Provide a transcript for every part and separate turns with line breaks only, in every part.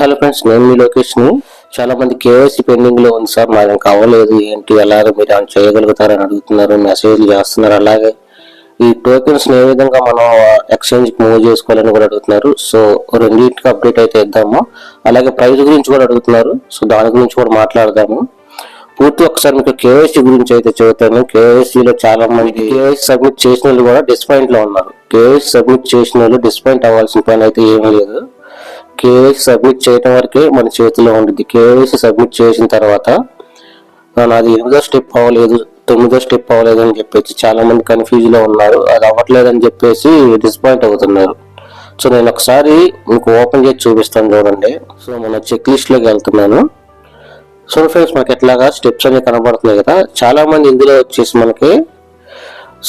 Hello friends, నేను మీ location. చాలా మంది కేవైసీ పెండింగ్ లో ఉంది సార్, మాది ఇంకా అవ్వలేదు, ఏంటి ఎలాగ మీరు ఏమైనా చేయగలుగుతారని అడుగుతున్నారు, మెసేజ్లు చేస్తున్నారు. అలాగే ఈ టోకెన్స్ ఏ విధంగా మనం ఎక్స్చేంజ్ మూవ్ చేసుకోవాలని కూడా అడుగుతున్నారు. సో రెండింటికి అప్డేట్ అయితే ఇద్దాము. అలాగే ప్రైస్ గురించి కూడా అడుగుతున్నారు, సో దాని గురించి కూడా మాట్లాడదాము. పూర్తి ఒకసారి మీకు కేవైసీ గురించి అయితే చెబుతాను. కేవైసీలో చాలా మంది కేవైసీ సబ్మిట్ చేసిన వాళ్ళు కూడా డిస్పాయింట్ లో ఉన్నారు. కేవైసీ సబ్మిట్ చేసిన వాళ్ళు డిస్పాయింట్ అవ్వాల్సిన పని అయితే ఏమీ లేదు. కేవైసీ సబ్మిట్ చేయడం వరకే మన చేతిలో ఉంటుంది. కేవైసీ సబ్మిట్ చేసిన తర్వాత నాది 8వ స్టెప్ అవ్వలేదు, 9వ స్టెప్ అవ్వలేదు అని చెప్పేసి చాలా మంది కన్ఫ్యూజ్ లో ఉన్నారు. అది అవ్వట్లేదని చెప్పేసి డిస్పాయింట్ అవుతున్నారు. సో నేను ఒకసారి మీకు ఓపెన్ చేసి చూపిస్తాను, చూడండి. సో మన చెక్ లిస్ట్ లోకి వెళ్తున్నాను. సో ఫ్రెండ్స్, మనకి ఎట్లాగా స్టెప్స్ అనేవి కనబడుతున్నాయి కదా. చాలా మంది ఇందులో వచ్చేసి మనకి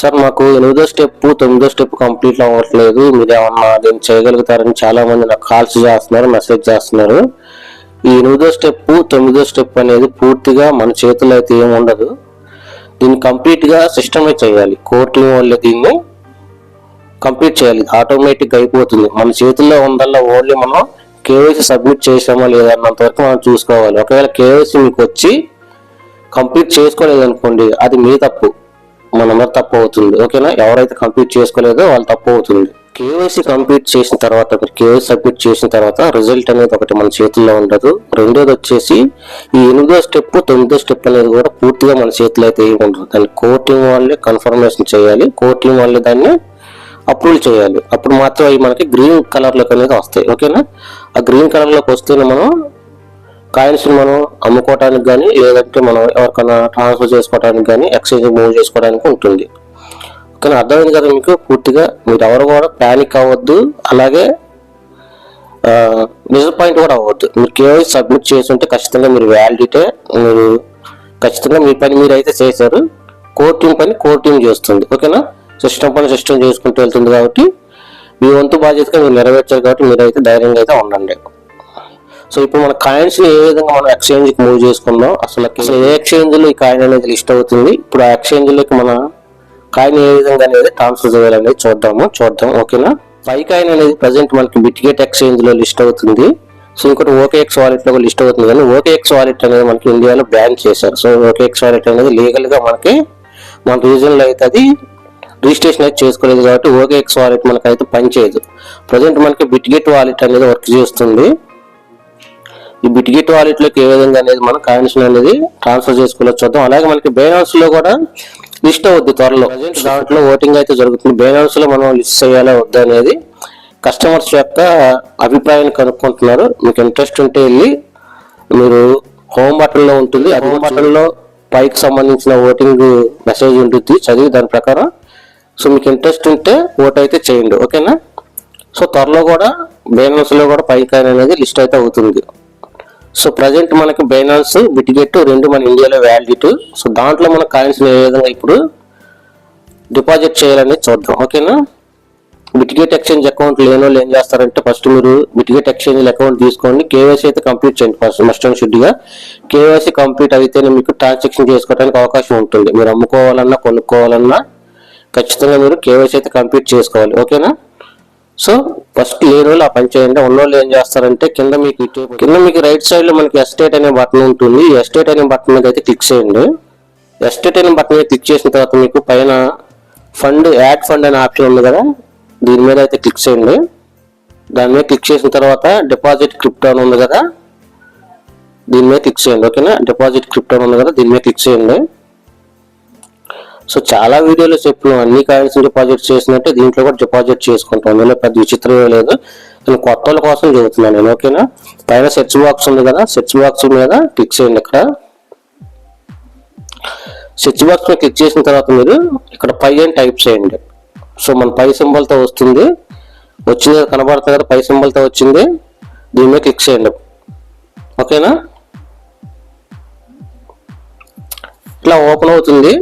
సార్ మాకు 8వ స్టెప్ 9వ స్టెప్ కంప్లీట్ అవ్వట్లేదు, మీరు ఏమన్నా దీన్ని చేయగలుగుతారని చాలా మంది నాకు కాల్స్ చేస్తున్నారు, మెసేజ్ చేస్తున్నారు. ఈ 8వ స్టెప్ 9వ స్టెప్ అనేది పూర్తిగా మన చేతుల్లో అయితే ఏమి ఉండదు. దీన్ని కంప్లీట్ గా సిస్టమే చేయాలి. కోర్ టీం వాళ్ళే దీన్ని కంప్లీట్ చేయాలి. ఆటోమేటిక్ అయిపోతుంది. మన చేతుల్లో ఉందల్లా ఓన్లీ మనం కేవైసీ సబ్మిట్ చేసామా లేదా అన్నంత వరకు మనం చూసుకోవాలి. ఒకవేళ కేవైసీ మీకు వచ్చి కంప్లీట్ చేసుకోలేదు అనుకోండి, అది మీ తప్పు, మన తప్పు అవుతుంది. ఓకేనా? ఎవరైతే కంప్లీట్ చేసుకోలేదో వాళ్ళు తప్పు అవుతుంది. కేవైసీ కంప్లీట్ చేసిన తర్వాత, కేవైసీ సబ్మిట్ చేసిన తర్వాత రిజల్ట్ అనేది ఒకటి మన చేతుల్లో ఉండదు. రెండోది వచ్చేసి ఈ 8వ స్టెప్ 9వ స్టెప్ అనేది కూడా పూర్తిగా మన చేతిలో అయితే ఏమి ఉండదు. దాన్ని కోర్ టీం వాళ్ళే కన్ఫర్మేషన్ చేయాలి, కోర్ టీం వాళ్ళే దాన్ని అప్రూవ్ చేయాలి. అప్పుడు మాత్రం అవి మనకి గ్రీన్ కలర్ లోకి అనేది వస్తాయి. ఓకేనా? ఆ గ్రీన్ కలర్ లోకి వస్తేనే మనం కాయిన్స్ మనం అమ్ముకోవడానికి కానీ, లేదంటే మనం ఎవరికైనా ట్రాన్స్ఫర్ చేసుకోవడానికి కానీ, ఎక్స్చేంజ్ మూవ్ చేసుకోవడానికి ఉంటుంది. ఓకేనా? అర్థమైంది కదా మీకు? పూర్తిగా మీరు ఎవరు కూడా ప్యానిక్ అవ్వద్దు, అలాగే డిసప్పాయింట్ కూడా అవ్వద్దు. మీరు కేవైసీ సబ్మిట్ చేసి ఉంటే ఖచ్చితంగా మీరు వ్యాలిడిటీ, మీరు ఖచ్చితంగా మీ పని మీరు అయితే చేశారు. కోర్ టీం పని కోర్ టీం చేస్తుంది. ఓకేనా? సిస్టమ్ పని సిస్టమ్ చేసుకుంటూ వెళ్తుంది కాబట్టి మీ వంతు బాధ్యతగా మీరు నెరవేర్చారు కాబట్టి మీరైతే ధైర్యంగా అయితే ఉండండి. సో ఇప్పుడు మన కాయిన్స్ ని ఏ విధంగా మనం ఎక్స్చేంజ్ కి మూవ్ చేసుకుందాం, అసలు ఏ ఎక్స్చేంజ్ లో ఈ కాయిన్ అనేది లిస్ట్ అవుతుంది, ఇప్పుడు ఆ ఎక్స్చేంజ్ లోకి మన కాయిన్ ఏ విధంగా అనేది ట్రాన్స్ఫర్ చేయాలనేది చూద్దాం. ఓకేనా? పై కాయిన్ అనేది ప్రజెంట్ మనకి బిట్గేట్ ఎక్స్చేంజ్ లో లిస్ట్ అవుతుంది. సో ఇంకోటి OKX వాలెట్ లో లిస్ట్ అవుతుంది. కానీ OKX వాలెట్ అనేది మనకి ఇండియాలో బ్యాన్ చేశారు. సో OKX వాలెట్ అనేది లీగల్ గా మనకి మన రీజన్ లో అయితే అది రిజిస్ట్రేషన్ అయితే చేసుకోలేదు కాబట్టి OKX వాలెట్ మనకైతే పనిచేయదు. ప్రజెంట్ మనకి బిట్గేట్ వాలెట్ అనేది వర్క్ చేస్తుంది. ఈ బిట్గేట్ వాలెట్ లోకి ఏ విధంగా అనేది మనం కాయిన్స్ అనేది ట్రాన్స్ఫర్ చేసుకోవచ్చు చూద్దాం. అలాగే మనకి బైనాన్స్ లో కూడా లిస్ట్ అవుద్ది త్వరలో. ప్రజెంట్ దాంట్లో ఓటింగ్ అయితే జరుగుతుంది. బైనాన్స్ లో మనం లిస్ట్ చేయాలా వద్దా అనేది కస్టమర్స్ యొక్క అభిప్రాయాన్ని కనుక్కుంటున్నారు. మీకు ఇంట్రెస్ట్ ఉంటే వెళ్ళి మీరు హోమ్ బటన్ లో ఉంటుంది, ఆ హోమ్ బటన్ లో పైకి సంబంధించిన ఓటింగ్ మెసేజ్ ఉంటుంది, చదివి దాని ప్రకారం సో మీకు ఇంట్రెస్ట్ ఉంటే ఓట్ అయితే చేయండి. ఓకేనా? సో త్వరలో కూడా బైనాన్స్ లో కూడా పై కాయిన్ అనేది లిస్ట్ అయితే అవుతుంది. సో ప్రజెంట్ మనకి బైనాన్స్, బిట్గేట్ రెండు మన ఇండియాలో వ్యాలిడిటీ. సో దాంట్లో మన కాయిన్స్ ఏ విధంగా ఇప్పుడు డిపాజిట్ చేయాలని చూద్దాం. ఓకేనా? బిట్గేట్ ఎక్స్చేంజ్ అకౌంట్ లేని వాళ్ళు ఏం చేస్తారంటే, ఫస్ట్ మీరు బిట్గేట్ ఎక్స్చేంజ్ అకౌంట్ తీసుకోండి, కేవైసీ అయితే కంప్లీట్ చేయండి. మస్ట్ అండ్ షుడ్ గా కేవైసీ కంప్లీట్ అయితేనే మీకు ట్రాన్సాక్షన్ చేసుకోవడానికి అవకాశం ఉంటుంది. మీరు అమ్ముకోవాలన్నా కొనుక్కోవాలన్నా ఖచ్చితంగా మీరు కేవైసీ అయితే కంప్లీట్ చేసుకోవాలి. ఓకేనా? సో ఫస్ట్ లేని వాళ్ళు ఆ పని చేయండి. ఉన్నోళ్ళు ఏం చేస్తారంటే కింద మీకు రైట్ సైడ్ లో మనకి ఎస్టేట్ అనే బటన్ ఉంటుంది. ఈ ఎస్టేట్ అనే బటన్ మీద అయితే క్లిక్ చేయండి. ఎస్టేట్ అనే బటన్ మీద క్లిక్ చేసిన తర్వాత మీకు పైన యాడ్ ఫండ్ అనే ఆప్షన్ ఉంది కదా, దీని మీద అయితే క్లిక్ చేయండి. దాని మీద క్లిక్ చేసిన తర్వాత డిపాజిట్ క్రిప్టో అని ఉంది కదా, దీని మీద క్లిక్ చేయండి. ఓకేనా? డిపాజిట్ క్రిప్టో ఉంది కదా, దీని మీద క్లిక్ చేయండి. సో చాలా వీడియోలో చెప్పిన అన్ని కాయిన్స్ డిపాజిట్ చేసినట్టే దీంట్లో కూడా డిపాజిట్ చేసుకుంటాం. అందులో పెద్ద విచిత్రమే లేదు. నేను కొత్త వాళ్ళ కోసం చెబుతున్నాను నేను. ఓకేనా? పైన సెర్చ్ బాక్స్ ఉంది కదా, సెర్చ్ బాక్స్ మీద క్లిక్ చేయండి. ఇక్కడ సెర్చ్ బాక్స్ మీద క్లిక్ చేసిన తర్వాత మీరు ఇక్కడ పై అని టైప్ చేయండి. సో మన పై సింబల్ తో వచ్చింది కనబడుతుంది కదా, పై సింబల్ తో వచ్చింది, దీని మీద క్లిక్ చేయండి. ఓకేనా? ఇట్లా ఓపెన్ అవుతుంది.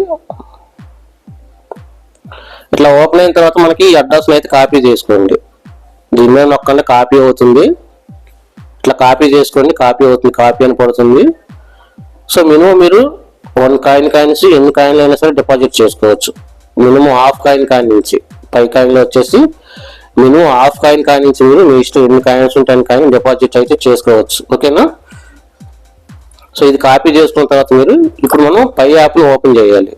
ఇట్లా ఓపెన్ అయిన తర్వాత మనకి ఈ అడ్రస్ అయితే కాపీ చేసుకోండి. దీని మీద నొక్కండి, కాపీ అవుతుంది. ఇట్లా కాపీ చేసుకోండి, కాపీ అవుతుంది, కాపీ అని పడుతుంది. సో మినిమం మీరు 1 కాయిన్స్ ఎన్ని కాయిన్లు అయినా సరే డిపాజిట్ చేసుకోవచ్చు. మినిమం హాఫ్ కాయిన్ నుంచి పై కాయిన్లో వచ్చేసి మినిమం హాఫ్ కాయిన్ కానించి మీరు మీ ఇష్టం ఎన్ని కాయిన్స్ ఉంటాయని కాయిన్ డిపాజిట్ అయితే చేసుకోవచ్చు. ఓకేనా. సో ఇది కాపీ చేసుకున్న తర్వాత మీరు ఇప్పుడు మనం పై యాప్ను ఓపెన్ చేయాలి.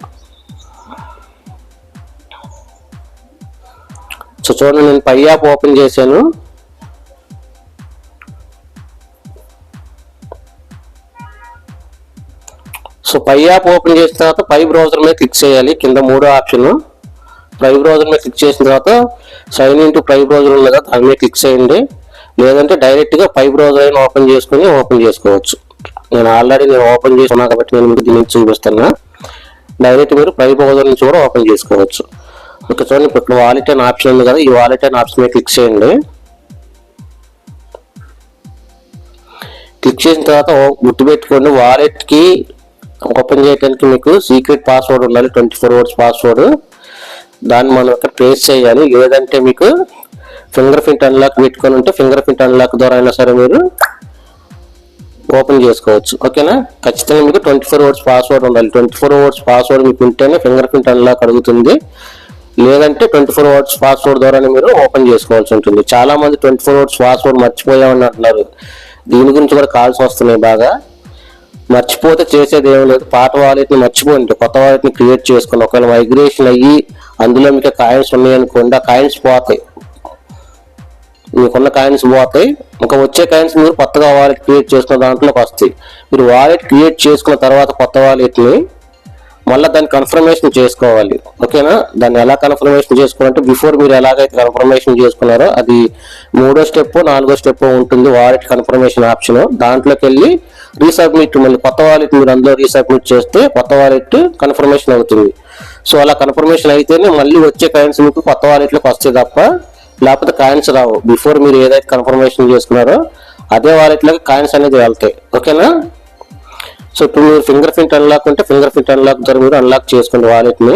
సో చూడండి, నేను పై యాప్ ఓపెన్ చేశాను. సో పై యాప్ ఓపెన్ చేసిన తర్వాత పై బ్రౌజర్ మీద క్లిక్ చేయాలి. కింద మూడో ఆప్షన్ పై బ్రౌజర్ మీద క్లిక్ చేసిన తర్వాత sign in to Pi browser ఉంది కదా, దాని మీద క్లిక్ చేయండి. లేదంటే డైరెక్ట్గా పై బ్రౌజర్ అయినా ఓపెన్ చేసుకోవచ్చు. నేను ఆల్రెడీ ఓపెన్ చేసుకున్నా కాబట్టి నేను మీకు దీనికి చూపిస్తున్నా. డైరెక్ట్ మీరు పై బ్రౌజర్ నుంచి కూడా ఓపెన్ చేసుకోవచ్చు. ఓకే చూడండి, ఇప్పుడు వాలెట్ అనే ఆప్షన్ ఉంది కదా, ఈ వాలెట్ అనే ఆప్షన్ మీద క్లిక్ చేయండి. క్లిక్ చేసిన తర్వాత గుర్తుపెట్టుకోండి, వాలెట్కి ఓపెన్ చేయడానికి మీకు సీక్రెట్ పాస్వర్డ్ ఉండాలి, 24 hours పాస్వర్డ్. దాన్ని మనం ఇక్కడ పేస్ట్ చేయాలి. లేదంటే మీకు ఫింగర్ ప్రింట్ అన్లాక్ పెట్టుకొని ఉంటే ఫింగర్ ప్రింట్ అన్లాక్ ద్వారా అయినా సరే మీరు ఓపెన్ చేసుకోవచ్చు. ఓకేనా. ఖచ్చితంగా మీకు 24 hours పాస్వర్డ్ ఉండాలి. 24 hours పాస్వర్డ్ మీకు ఉంటేనే ఫింగర్ ప్రింట్ అన్లాక్ అడుగుతుంది. లేదంటే 24 hours పాస్వర్డ్ ద్వారానే మీరు ఓపెన్ చేసుకోవాల్సి ఉంటుంది. చాలా మంది 24 hours పాస్వర్డ్ మర్చిపోయామని అంటున్నారు. దీని గురించి కూడా కాల్స్ వస్తున్నాయి బాగా. మర్చిపోతే చేసేది ఏం లేదు, పాత వాలెట్ని మర్చిపోండి, కొత్త వాలెట్ని క్రియేట్ చేసుకోండి. ఒకవేళ మైగ్రేషన్ అయ్యి అందులో మీకు కాయిన్స్ ఉన్నాయనుకోండి, ఆ కాయిన్స్ పోతాయి, మీకున్న కాయిన్స్ పోతాయి. ఇంకా వచ్చే కాయిన్స్ మీరు కొత్తగా వాలెట్ క్రియేట్ చేసుకున్న దాంట్లోకి వస్తాయి. మీరు వాలెట్ క్రియేట్ చేసుకున్న తర్వాత కొత్త వాలెట్ని మళ్ళీ దాన్ని కన్ఫర్మేషన్ చేసుకోవాలి. ఓకేనా. దాన్ని ఎలా కన్ఫర్మేషన్ చేసుకోవాలంటే బిఫోర్ మీరు ఎలాగైతే కన్ఫర్మేషన్ చేసుకున్నారో అది 3వ స్టెప్ 4వ స్టెప్ ఉంటుంది వాలెట్ కన్ఫర్మేషన్ ఆప్షన్. దాంట్లోకి వెళ్ళి రీసబ్మిట్, మళ్ళీ కొత్త వాలెట్ మీరు అందులో రీసబ్మిట్ చేస్తే కొత్త వాలెట్ కన్ఫర్మేషన్ అవుతుంది. సో అలా కన్ఫర్మేషన్ అయితేనే మళ్ళీ వచ్చే కాయిన్స్ మీకు కొత్త వాలెట్లోకి వస్తాయి తప్ప లేకపోతే కాయిన్స్ రావు. బిఫోర్ మీరు ఏదైతే కన్ఫర్మేషన్ చేసుకున్నారో అదే వాలెట్లోకి కాయిన్స్ అనేది వెళ్తాయి. ఓకేనా. సో ఇప్పుడు మీరు ఫింగర్ ప్రింట్ అన్లాక్ ఉంటే ఫింగర్ ప్రింట్ అన్లాక్ ద్వారా మీరు అన్లాక్ చేసుకోండి వాలెట్ని.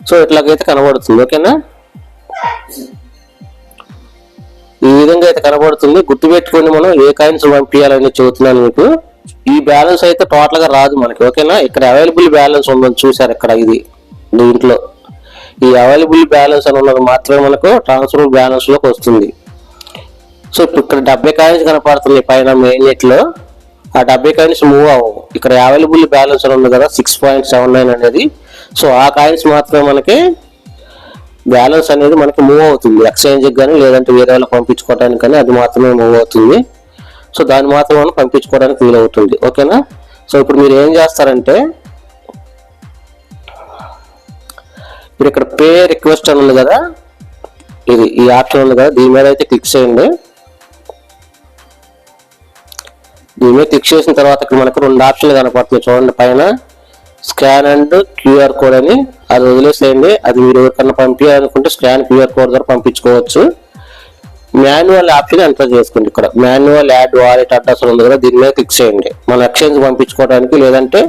సో ఇట్లాగైతే కనబడుతుంది. ఓకేనా. ఈ విధంగా అయితే కనబడుతుంది. గుర్తుపెట్టుకోండి, మనం ఏ కాయిన్స్ పంపించాలని చెబుతున్నాను మీకు. ఈ బ్యాలెన్స్ అయితే టోటల్ గా రాదు మనకి. ఓకేనా. ఇక్కడ అవైలబుల్ బ్యాలెన్స్ ఉందని చూసారు ఇక్కడ, ఇది దీంట్లో ఈ అవైలబుల్ బ్యాలెన్స్ అని ఉన్నది మాత్రమే మనకు ట్రాన్స్ఫర్ బ్యాలెన్స్ లోకి వస్తుంది. సో ఇప్పుడు ఇక్కడ 70 కాయిన్స్ కనపడుతుంది పైన మెయిన్ నెట్ లో. ఆ 70 కాయిన్స్ మూవ్ అవ్వవు. ఇక్కడ అవైలబుల్ బ్యాలెన్స్ అని ఉంది కదా 6.79 అనేది. సో ఆ కాయిన్స్ మాత్రమే మనకి బ్యాలెన్స్ అనేది మనకి మూవ్ అవుతుంది. ఎక్స్చేంజ్కి కానీ లేదంటే వేరే వాళ్ళకి పంపించుకోవడానికి కానీ అది మాత్రమే మూవ్ అవుతుంది. సో దాన్ని మాత్రం మనం పంపించుకోవడానికి వీలవుతుంది. ఓకేనా. సో ఇప్పుడు మీరు ఏం చేస్తారంటే మీరు ఇక్కడ పే రిక్వెస్ట్ అని ఉంది కదా, ఇది ఈ ఆప్షన్ ఉంది కదా, దీని మీద అయితే క్లిక్ చేయండి. దీని మీద క్లిక్ చేసిన తర్వాత ఇక్కడ మనకు 2 ఆప్షన్లు కనపడుతున్నాయి చూడండి పైన, స్కాన్ అండ్ QR కోడ్ అని. అది వదిలేసేయండి. అది మీరు ఎవరికన్నా పంపించాలనుకుంటే స్కాన్ QR కోడ్ ద్వారా పంపించుకోవచ్చు. మాన్యువల్ ఆప్షన్ ఎంటర్ చేసుకోండి. ఇక్కడ మాన్యువల్ యాడ్ వాలెట్ అడ్రస్ ఉంది కదా, దీని మీద క్లిక్ చేయండి. మన ఎక్స్చేంజ్ పంపించుకోవడానికి లేదంటే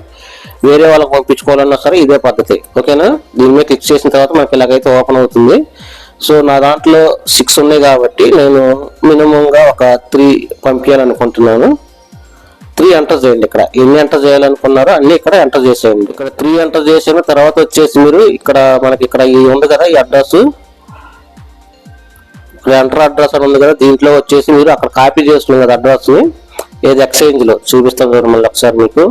వేరే వాళ్ళకి పంపించుకోవాలన్నా సరే ఇదే పద్ధతి. ఓకేనా. దీని మీద క్లిక్ చేసిన తర్వాత మనకి ఇలాగైతే ఓపెన్ అవుతుంది. సో నా దాంట్లో 6 ఉన్నాయి కాబట్టి నేను మినిమంగా ఒక 3 పంపించాలనుకుంటున్నాను. 3 ఎంటర్ చేయండి. ఇక్కడ ఎన్ని ఎంటర్ చేయాలనుకున్నారో అన్ని ఇక్కడ ఎంటర్ చేసేయండి. ఇక్కడ 3 ఎంటర్ చేసిన తర్వాత వచ్చేసి మీరు ఇక్కడ మనకి ఇక్కడ ఇది ఉంది కదా, ఈ అడ్రస్ ఇక్కడ ఎంటర్ అడ్రస్ అని ఉంది కదా, దీంట్లో వచ్చేసి మీరు అక్కడ కాపీ చేస్తున్నాం కదా అడ్రస్ ని, ఏది ఎక్స్చేంజ్ లో చూపిస్తాను కదా మళ్ళీ ఒకసారి మీకు.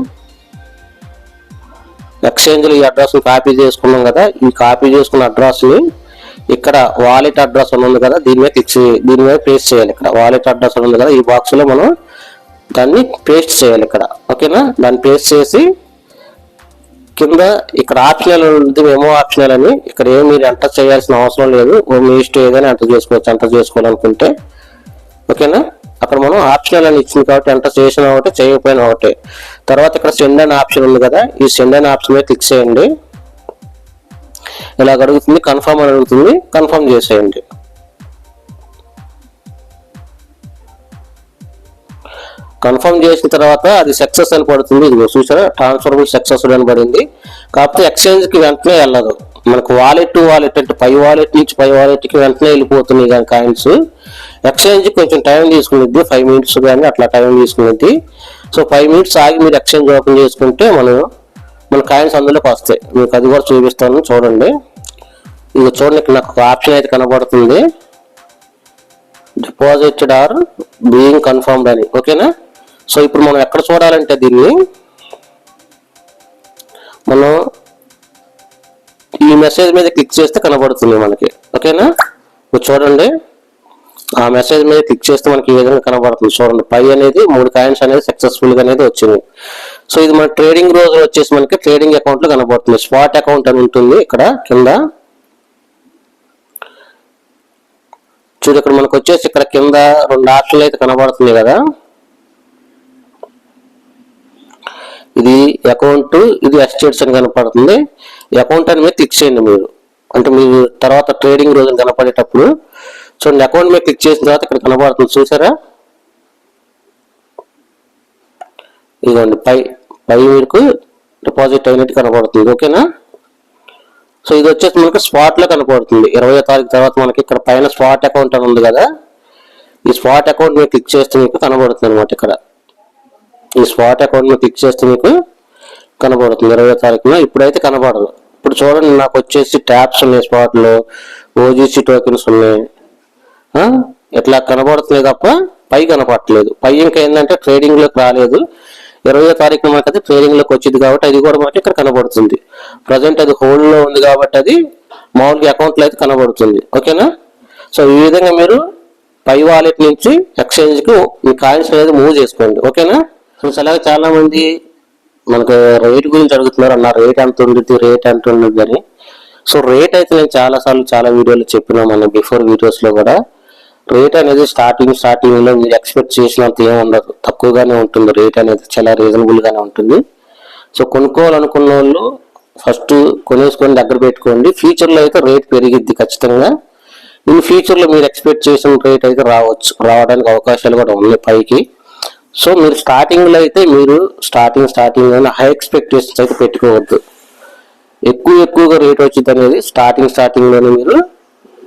ఎక్స్చేంజ్ లో ఈ అడ్రస్ ని కాపీ చేసుకున్నాం కదా, ఈ కాపీ చేసుకున్న అడ్రస్ ని ఇక్కడ వాలెట్ అడ్రస్ అని ఉంది కదా, దీని మీద పేస్ట్ చేయాలి. ఇక్కడ వాలెట్ అడ్రస్ అని ఉంది కదా, ఈ బాక్స్ లో మనం దాన్ని పేస్ట్ చేయాలి ఇక్కడ. ఓకేనా. దాన్ని పేస్ట్ చేసి కింద ఇక్కడ ఆప్షనల్ ఉంది, మెమో ఆప్షనల్ అని. ఇక్కడ ఏం మీరు ఎంటర్ చేయాల్సిన అవసరం లేదు, మీ ఇష్టం ఏదైనా ఎంటర్ చేసుకోవచ్చు ఎంటర్ చేసుకోవాలనుకుంటే. ఓకేనా. అక్కడ మనం ఆప్షనల్ అని ఇచ్చింది కాబట్టి ఎంటర్ చేసిన ఒకటే చేయకపోయినా ఒకటే. తర్వాత ఇక్కడ సెండ్ అనే ఆప్షన్ ఉంది కదా, ఈ సెండ్ అనే ఆప్షన్ మీద క్లిక్ చేయండి. ఇలా అడుగుతుంది, కన్ఫర్మ్ అని అడుగుతుంది, కన్ఫర్మ్ చేసేయండి. కన్ఫర్మ్ చేసిన తర్వాత అది సక్సెస్ అని పడుతుంది. ఇది చూసారా, ట్రాన్స్ఫరబుల్ సక్సెస్ఫుల్ అని పడింది. కాకపోతే ఎక్స్చేంజ్ కి వెంటనే వెళ్ళదు మనకు. వాలెట్ టు వాలెట్ అంటే పై వాలెట్ నుంచి పై వాలెట్ కి వెంటనే వెళ్ళిపోతున్నాయి కానీ కాయిన్స్. ఎక్స్చేంజ్ కొంచెం టైం తీసుకునేది, 5 minutes కానీ అట్లా టైం తీసుకునేది. సో 5 minutes ఆగి మీరు ఎక్స్చేంజ్ ఓపెన్ చేసుకుంటే మనం మన కాయిన్స్ అందులోకి వస్తాయి. మీకు అది కూడా చూపిస్తాను చూడండి. ఇది చూడండి, ఇక్కడ నాకు ఒక ఆప్షన్ అయితే కనబడుతుంది, డిపాజిటెడ్ ఆర్ బీయింగ్ కన్ఫర్మ్డ్ అని. ఓకేనా. సో ఇప్పుడు మనం ఎక్కడ చూడాలంటే దీన్ని మనం ఈ మెసేజ్ మీద క్లిక్ చేస్తే కనబడుతుంది మనకి. ఓకేనా. ఇప్పుడు చూడండి, ఆ మెసేజ్ మీద క్లిక్ చేస్తే మనకి ఈ విధంగా కనబడుతుంది. చూడండి, పై అనేది 3 కాయిన్స్ అనేది సక్సెస్ఫుల్ గా అనేది వచ్చింది. సో ఇది మన ట్రేడింగ్ రోజు వచ్చేసి మనకి ట్రేడింగ్ అకౌంట్ లో కనబడుతుంది. స్పాట్ అకౌంట్ అని ఉంటుంది ఇక్కడ కింద చూడు. ఇక్కడ మనకు వచ్చేసి ఇక్కడ కింద 2 ఆప్షన్లు అయితే కనబడుతుంది కదా, ఇది అకౌంట్, ఇది ఎస్టేట్స్ అని కనపడుతుంది. అకౌంట్ అని మీద క్లిక్ చేయండి మీరు, అంటే మీరు తర్వాత ట్రేడింగ్ రోజు కనపడేటప్పుడు చూడండి. అకౌంట్ మీద క్లిక్ చేసిన తర్వాత ఇక్కడ కనబడుతుంది చూసారా, ఇదిగోండి పై మీకు డిపాజిట్ అయినట్టు కనబడుతుంది. ఓకేనా. సో ఇది వచ్చేసి మనకి స్పాట్ లో కనపడుతుంది. 20వ తారీఖు తర్వాత మనకి ఇక్కడ పైన స్పాట్ అకౌంట్ అని ఉంది కదా, ఈ స్పాట్ అకౌంట్ మీద క్లిక్ చేస్తే మీకు కనబడుతుంది అనమాట. ఇక్కడ ఈ స్పాట్ అకౌంట్ మీద క్లిక్ చేస్తే మీకు కనబడుతుంది 20వ తారీఖున. ఇప్పుడైతే కనబడదు. ఇప్పుడు చూడండి, నాకు వచ్చేసి ట్యాప్స్ ఉన్నాయి, స్పాట్ లో ఓజీసీ టోకెన్స్ ఉన్నాయి, ఇట్లా కనబడుతుంది తప్ప పై కనపడట్లేదు. పై ఇంకా ఏంటంటే ట్రేడింగ్ లోకి రాలేదు. 20వ తారీఖున మనకి అది ట్రేడింగ్ లోకి వచ్చింది కాబట్టి అది కూడా మనకి ఇక్కడ కనబడుతుంది. ప్రజెంట్ అది హోల్డ్ లో ఉంది కాబట్టి అది మామూలుగా అకౌంట్ లో అయితే కనబడుతుంది. ఓకేనా. సో ఈ విధంగా మీరు పై వాలెట్ నుంచి ఎక్స్చేంజ్ కు మీ కాయిన్స్ అనేది మూవ్ చేసుకోండి. ఓకేనా. సో అలాగే చాలా మంది మనకు రేట్ గురించి అడుగుతున్నారు, అన్న రేట్ ఎంత ఉంటుంది అని. సో రేట్ అయితే నేను చాలా వీడియోలు చెప్పినా మన బిఫోర్ వీడియోస్ లో కూడా, రేట్ అనేది స్టార్టింగ్ లో మీరు ఎక్స్పెక్ట్ చేసినంత ఏమి ఉండదు, తక్కువగానే ఉంటుంది. రేట్ అనేది చాలా రీజనబుల్ గానే ఉంటుంది. సో కొనుక్కోవాలనుకున్న వాళ్ళు ఫస్ట్ కొనేసుకొని దగ్గర పెట్టుకోండి. ఫ్యూచర్ లో అయితే రేట్ పెరిగిద్ది ఖచ్చితంగా. ఇన్ ఫ్యూచర్ లో మీరు ఎక్స్పెక్ట్ చేసిన రేట్ అయితే రావడానికి అవకాశాలు కూడా ఉన్నాయి పైకి. సో మీరు స్టార్టింగ్ లో అయితే మీరు స్టార్టింగ్ హై ఎక్స్పెక్టేషన్స్ అయితే పెట్టుకోవద్దు. ఎక్కువగా రేట్ వచ్చింది అనేది స్టార్టింగ్ లోనే మీరు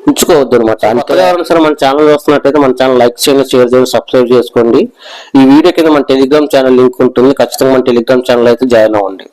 ఉంచుకోవద్దు అనమాట. అంతగా సరే మన ఛానల్ చూస్తున్నట్టయితే మన ఛానల్ లైక్ చేయండి, షేర్ చేయండి, సబ్స్క్రైబ్ చేసుకోండి. ఈ వీడియో కింద మన టెలిగ్రామ్ ఛానల్ లింక్ ఉంటుంది, ఖచ్చితంగా మన టెలిగ్రామ్ ఛానల్ అయితే జాయిన్ అవ్వండి.